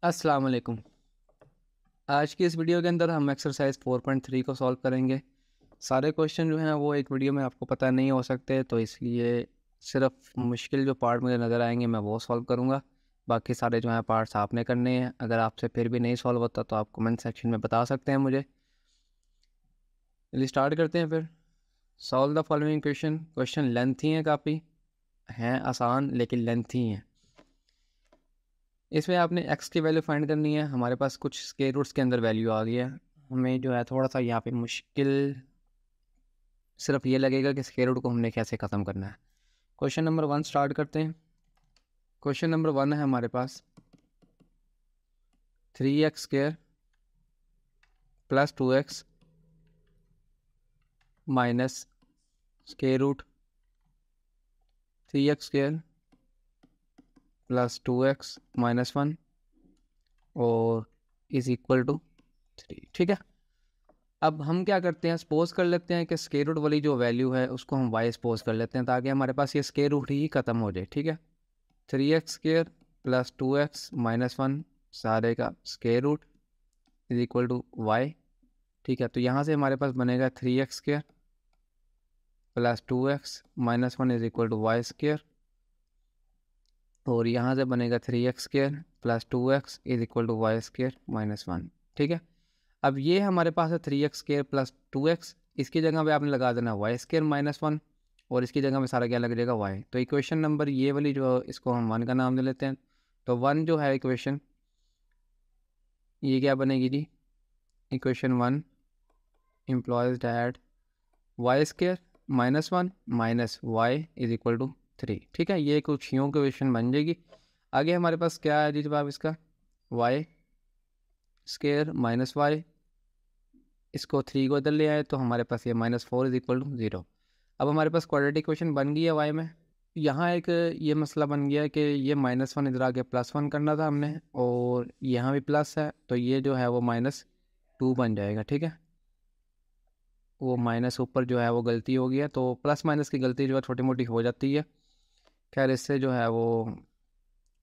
अस्सलाम वालेकुम। आज की इस वीडियो के अंदर हम एक्सरसाइज 4.3 को सॉल्व करेंगे। सारे क्वेश्चन जो हैं वो एक वीडियो में आपको पता नहीं हो सकते, तो इसलिए सिर्फ मुश्किल जो पार्ट मुझे नज़र आएंगे मैं वो सॉल्व करूंगा। बाकी सारे जो हैं पार्ट्स आपने करने हैं। अगर आपसे फिर भी नहीं सॉल्व होता तो आप कमेंट सेक्शन में बता सकते हैं मुझे। चलिए स्टार्ट करते हैं फिर। Solve the following question. Question lengthy हैं, काफ़ी हैं आसान लेकिन लेंथी हैं। इसमें आपने x की वैल्यू फाइंड करनी है। हमारे पास कुछ स्क्वायर रूट्स के अंदर वैल्यू आ गई है। हमें जो है थोड़ा सा यहाँ पे मुश्किल सिर्फ ये लगेगा कि स्क्वायर रूट को हमने कैसे ख़त्म करना है। क्वेश्चन नंबर 1 स्टार्ट करते हैं। क्वेश्चन नंबर 1 है हमारे पास 3x² plus 2x minus square root 3x² plus 2x minus 1 और इज़ इक्वल टू 3। ठीक है, अब हम क्या करते हैं, सपोज कर लेते हैं कि स्क्वायर रूट वाली जो वैल्यू है उसको हम y सपोज कर लेते हैं ताकि हमारे पास ये स्क्वायर रूट ही ख़त्म हो जाए। ठीक है, 3x² प्लस 2x माइनस 1 सारे का square root is equal to y। ठीक है, तो यहाँ से हमारे पास बनेगा 3x² plus 2x minus 1 is equal to Y square, और यहाँ से बनेगा 3x² plus 2x is equal to Y square minus 1। ठीक है, अब ये हमारे पास है 3x² प्लस 2x, इसकी जगह पे आपने लगा देना वाई स्क्वेयर माइनस 1 और इसकी जगह में सारा क्या लग जाएगा y। तो इक्वेशन नंबर ये वाली जो इसको हम 1 का नाम दे लेते हैं। तो 1 जो है इक्वेशन, ये क्या बनेगी जी, equation 1 implies that Y square minus 1 minus Y is equal to 3। ठीक है, ये कुछ यूँ इक्वेशन बन जाएगी। आगे हमारे पास क्या है जी जवाब इसका, वाई स्क्वेयर माइनस वाई, इसको 3 को इधर ले आए तो हमारे पास ये -4 इज इक्वल टू 0। अब हमारे पास क्वाड्रेटिक इक्वेशन बन गई है वाई में। यहाँ एक ये मसला बन गया है कि ये -1 इधर आके +1 करना था हमने, और यहाँ भी प्लस है तो ये जो है वो -2 बन जाएगा। ठीक है, वो माइनस ऊपर जो है वो गलती हो गई है, तो प्लस माइनस की गलती जो है छोटी मोटी हो जाती है। खैर इससे जो है वो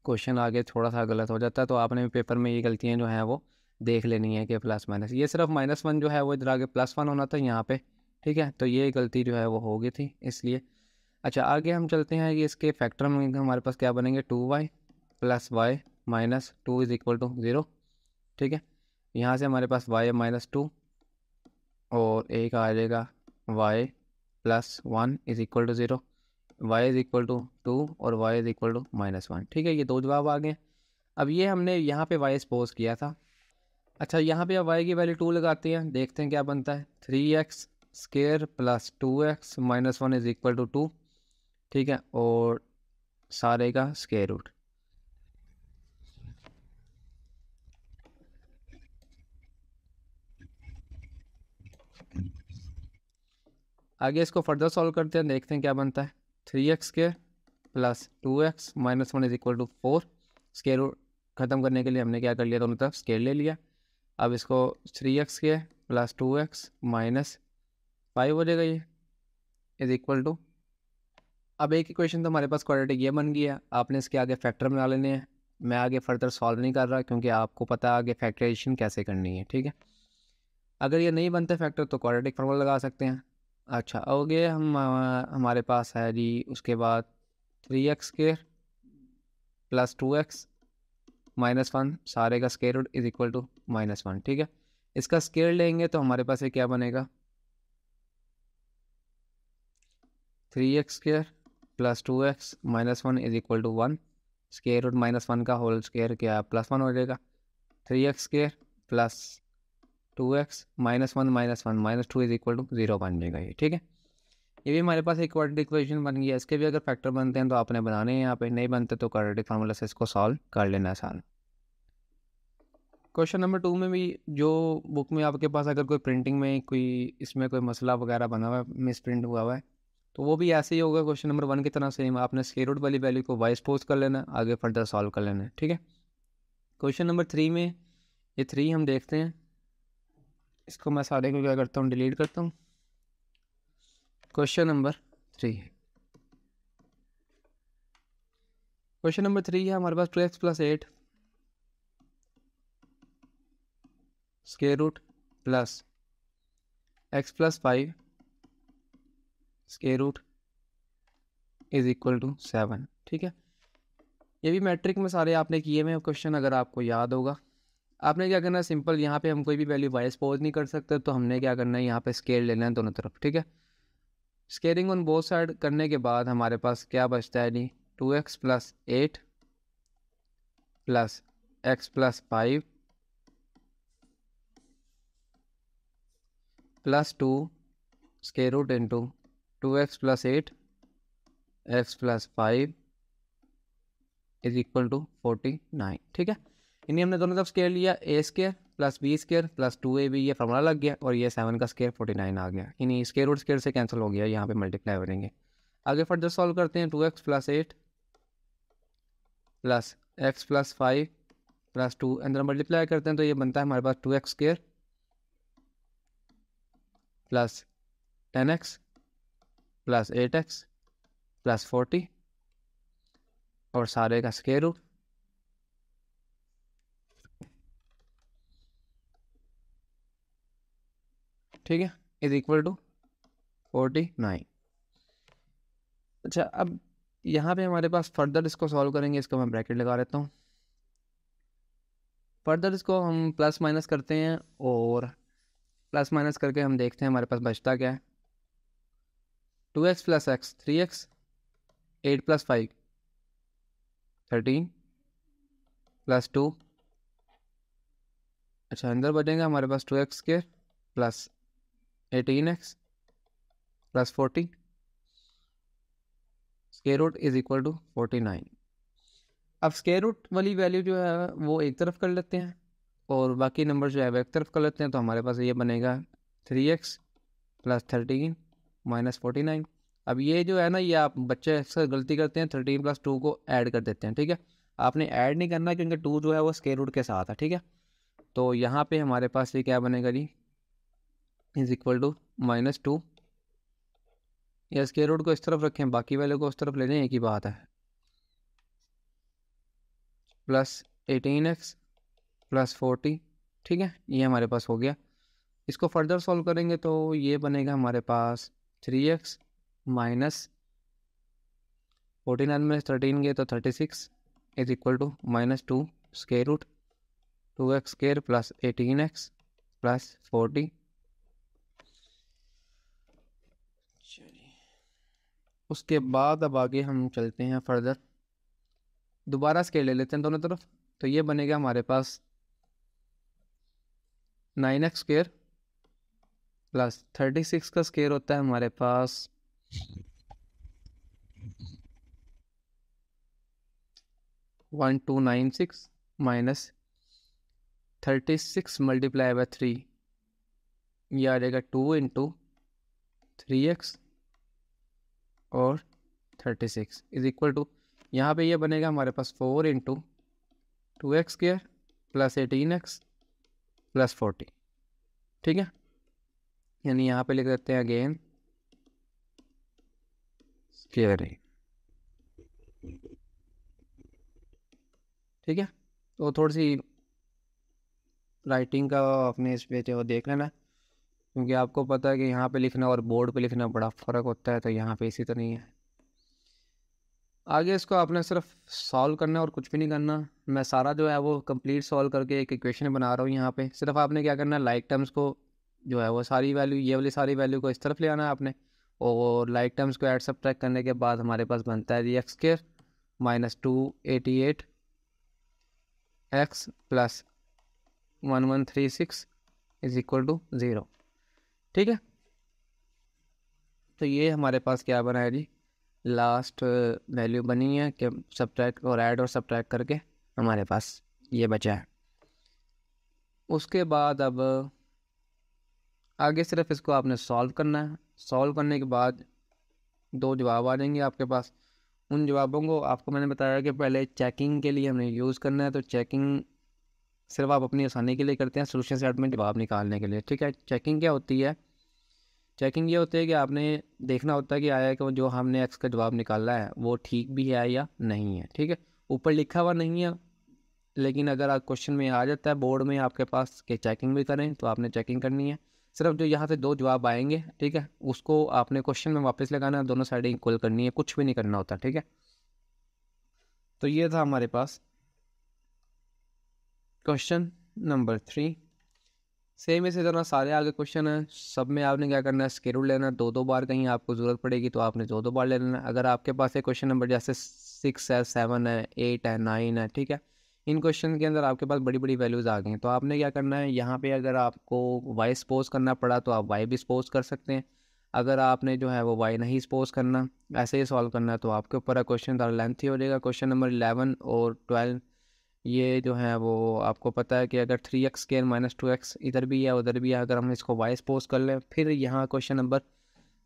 क्वेश्चन आगे थोड़ा सा गलत हो जाता है, तो आपने भी पेपर में ये गलतियाँ जो हैं वो देख लेनी है कि प्लस माइनस, ये सिर्फ -1 जो है वो इधर आगे +1 होना था यहाँ पे। ठीक है, तो ये गलती जो है वो हो गई थी इसलिए। अच्छा, आगे हम चलते हैं कि इसके फैक्टर में हमारे पास क्या बनेंगे, 2y plus Y minus 2 is equal to 0। ठीक है, यहाँ से हमारे पास y -2 और एक आ जाएगा y plus 1 is equal to 0, y is equal to 2 और y इज इक्वल टू -1। ठीक है, ये दो जवाब आ गए। अब ये हमने यहाँ पे y सपोज किया था। अच्छा, यहाँ पे अब y की वैल्यू 2 लगाते हैं, देखते हैं क्या बनता है। 3x² plus 2x minus 1 is equal to 2। ठीक है, और सारे का स्क्वायर रूट। आगे इसको फर्दर सॉल्व करते हैं, देखते हैं क्या बनता है। 3x² plus 2x minus 1 is equal to 4। Square root ख़त्म करने के लिए हमने क्या कर लिया, दोनों तरफ स्क्वायर ले लिया। अब इसको 3x² प्लस 2x माइनस 5 हो जाएगा, ये इज इक्वल टू। अब एक इक्वेशन तो हमारे पास क्वाड्रेटिक ये बन गया, आपने इसके आगे फैक्टर बना लेने हैं। मैं आगे फर्दर सॉल्व नहीं कर रहा क्योंकि आपको पता है आगे फैक्टराइजेशन कैसे करनी है। ठीक है, अगर ये नहीं बनते फैक्टर तो क्वाड्रेटिक फार्मूला लगा सकते हैं। अच्छा, आगे हमारे पास है जी उसके बाद 3x² प्लस 2x माइनस 1 सारे का square root is equal to -1। ठीक है, इसका स्क्वायर लेंगे तो हमारे पास ये क्या बनेगा, 3x² plus 2x minus 1 is equal to 1। Square root -1 का होल स्क्वायर क्या +1 हो जाएगा। 3x² plus 2x -1 -2 is equal to 0 बन जाएगा ये। ठीक है, ये भी हमारे पास एक क्वाड्रेटिक इक्वेशन बन गया। इसके भी अगर फैक्टर बनते हैं तो आपने बनाने हैं, यहाँ पे नहीं बनते तो क्वाड्रेटिक फार्मूला से इसको सॉल्व कर लेना आसान। क्वेश्चन नंबर 2 में भी जो बुक में आपके पास अगर कोई प्रिंटिंग में कोई इसमें कोई मसला वगैरह बना हुआ है, मिस प्रिंट हुआ हुआ है, तो वो भी ऐसे ही होगा क्वेश्चन नंबर 1 की तरह सेम। आपने स्क्वायर रूट वाली वैल्यू को वाई सपोज कर लेना, आगे फर्दर सॉल्व कर लेना है। ठीक है, क्वेश्चन नंबर 3 में ये 3 हम देखते हैं, इसको मैं सारे को क्या करता हूँ, डिलीट करता हूँ। क्वेश्चन नंबर 3 है हमारे पास 2x plus 8 square root plus x plus 5 square root is equal to 7। ठीक है, ये भी मैट्रिक में सारे आपने किए हुए क्वेश्चन, अगर आपको याद होगा। आपने क्या करना है, सिंपल यहाँ पे हम कोई भी वैल्यू वाई सपोज नहीं कर सकते, तो हमने क्या करना है, यहाँ पे स्केल लेना है दोनों तरफ। ठीक है, स्केलिंग ऑन बोथ साइड करने के बाद हमारे पास क्या बचता है जी, 2x plus 8 plus x plus 5 plus 2 square root into 2x plus 8 X plus 5 is equal to 49। ठीक है, इन्हें हमने दोनों तरफ स्केयर लिया, A square plus B square plus 2ab, ये फॉर्मूला लग गया, और ये 7 का स्केयर 49 आ गया। इन्हीं स्केयर रूट स्केयर से कैंसिल हो गया, यहाँ पे मल्टीप्लाई हो जाएंगे। आगे फर्दर सॉल्व करते हैं, 2x plus 8 plus x plus 5 plus 2 अंदर मल्टीप्लाई करते हैं, तो ये बनता है हमारे पास 2x square plus 10x plus 8x plus 40 और सारे का स्क्वायर रूट। ठीक है, इज इक्वल टू 49। अच्छा, अब यहाँ पे हमारे पास फर्दर इसको सॉल्व करेंगे, इसको मैं ब्रैकेट लगा लेता हूँ। फर्दर इसको हम प्लस माइनस करते हैं, और प्लस माइनस करके हम देखते हैं हमारे पास बचता क्या है। 2x plus x 3x, 8 plus 5 13 plus 2। अच्छा, अंदर बचेगा हमारे पास 2x square plus 18x plus 40 square root is equal to 49। अब स्क्वायर रूट वाली वैल्यू जो है वो एक तरफ कर लेते हैं, और बाकी नंबर जो है वो एक तरफ कर लेते हैं, तो हमारे पास ये बनेगा 3x प्लस 13 माइनस 49। अब ये जो है ना, ये आप बच्चे अक्सर गलती करते हैं, 13 प्लस 2 को ऐड कर देते हैं। ठीक है, आपने ऐड नहीं करना, क्योंकि 2 जो है वो स्क्वायर रूट के साथ है। ठीक है, तो यहाँ पे हमारे पास ये क्या बनेगा जी, इज इक्वल टू -2, या स्क्वायर रूट को इस तरफ रखें, बाकी वाले को उस तरफ ले लें, एक ही बात है, प्लस 18x प्लस 40। ठीक है, ये हमारे पास हो गया। इसको फर्दर सॉल्व करेंगे तो ये बनेगा हमारे पास 3x माइनस 49 में 13 गए तो 36 इज equal to -2 square root 2x square plus 18x plus 40। उसके बाद अब आगे हम चलते हैं फर्दर, दोबारा स्केल ले लेते हैं दोनों तरफ, तो ये बनेगा हमारे पास 9x स्क्वायर प्लस 36 का स्क्वायर होता है हमारे पास 1296 माइनस 36 मल्टीप्लाई बाय 3, ये आ जाएगा 2 इंटू 3x और 36 इज इक्वल टू, यहाँ पे ये बनेगा हमारे पास 4 into 2x square plus 18x plus 40। ठीक है, यानी यहाँ पे लिख देते हैं अगेन स्क्वायरिंग। ठीक है, तो थोड़ी सी राइटिंग का अपने इस पे जो देख लेना, क्योंकि आपको पता है कि यहाँ पे लिखना और बोर्ड पे लिखना बड़ा फ़र्क होता है, तो यहाँ पे इसी तो नहीं है। आगे इसको आपने सिर्फ सॉल्व करना है और कुछ भी नहीं करना। मैं सारा जो है वो कंप्लीट सॉल्व करके एक इक्वेशन बना रहा हूँ यहाँ पे। सिर्फ आपने क्या करना है, लाइक टर्म्स को जो है वो सारी वैल्यू, ये वाली सारी वैल्यू को इस तरफ ले आना है आपने, और लाइक टर्म्स को ऐड सब्ट्रैक्ट करने के बाद हमारे पास बनता है जी X square minus 288 X plus 1136 is equal to 0। ठीक है, तो ये हमारे पास क्या बना है जी, लास्ट वैल्यू बनी है कि सब्ट्रैक्ट और ऐड और सब्ट्रैक्ट करके हमारे पास ये बचा है। उसके बाद अब आगे सिर्फ इसको आपने सॉल्व करना है। सॉल्व करने के बाद 2 जवाब आ जाएंगे आपके पास। उन जवाबों को आपको मैंने बताया कि पहले चेकिंग के लिए हमने यूज़ करना है, तो चेकिंग सिर्फ आप अपनी आसानी के लिए करते हैं, सोल्यूशन सेट में जवाब निकालने के लिए। ठीक है, चेकिंग क्या होती है, चेकिंग ये होती है कि आपने देखना होता है कि आया कि वो जो हमने एक्स का जवाब निकाला है वो ठीक भी है या नहीं है। ठीक है, ऊपर लिखा हुआ नहीं है लेकिन अगर आप क्वेश्चन में आ जाता है बोर्ड में आपके पास कि चेकिंग भी करें, तो आपने चेकिंग करनी है। सिर्फ जो यहाँ से 2 जवाब आएंगे, ठीक है, उसको आपने क्वेश्चन में वापस लगाना है, दोनों साइडें इक्वल करनी है, कुछ भी नहीं करना होता, ठीक है। तो ये था हमारे पास क्वेश्चन नंबर 3। सेम इसी तरह सारे आगे क्वेश्चन हैं, सब में आपने क्या करना है, स्क्वायर रूट लेना है। 2-2 बार कहीं आपको ज़रूरत पड़ेगी तो आपने 2-2 बार ले लेना है। अगर आपके पास एक क्वेश्चन नंबर जैसे 6 है, 7 है, 8 है, 9 है, ठीक है, इन क्वेश्चन के अंदर आपके पास बड़ी बड़ी वैल्यूज़ आ गई हैं, तो आपने क्या करना है, यहाँ पे अगर आपको वाई सपोज करना पड़ा तो आप वाई भी सपोज कर सकते हैं। अगर आपने जो है वो वाई नहीं सपोज करना, ऐसे ही सॉल्व करना है, तो आपके ऊपर है, क्वेश्चन थोड़ा लेंथी हो जाएगा। क्वेश्चन नंबर 11 और 12 ये जो है वो आपको पता है कि अगर 3x स्क्वायर माइनस 2x इधर भी है उधर भी है, अगर हम इसको y सपोज कर लें, फिर यहाँ क्वेश्चन नंबर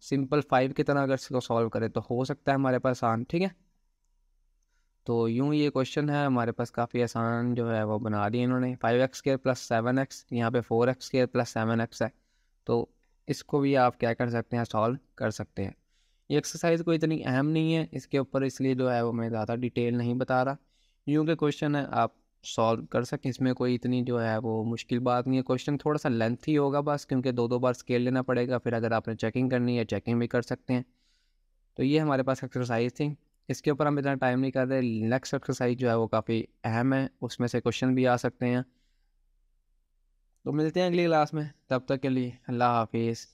सिंपल 5 की तरह अगर इसको सॉल्व करें तो हो सकता है हमारे पास आसान, ठीक है। तो यूँ ये क्वेश्चन है हमारे पास काफ़ी आसान जो है वो बना दिए इन्होंने। 5x स्क्वायर प्लस 7x, यहाँ पे 4x स्क्वायर प्लस 7x है, तो इसको भी आप क्या कर सकते हैं, सॉल्व कर सकते हैं। ये एक्सरसाइज कोई इतनी अहम नहीं है इसके ऊपर, इसलिए जो है वो मैं ज़्यादा डिटेल नहीं बता रहा। यूँ के क्वेश्चन है आप सॉल्व कर सकें, इसमें कोई इतनी जो है वो मुश्किल बात नहीं है। क्वेश्चन थोड़ा सा लेंथी होगा बस, क्योंकि 2-2 बार स्केल लेना पड़ेगा, फिर अगर आपने चेकिंग करनी है चेकिंग भी कर सकते हैं। तो ये हमारे पास एक्सरसाइज थी, इसके ऊपर हम इतना टाइम नहीं कर रहे। नेक्स्ट एक्सरसाइज जो है वो काफ़ी अहम है, उसमें से क्वेश्चन भी आ सकते हैं। तो मिलते हैं अगली क्लास में, तब तक के लिए अल्लाह हाफिज़।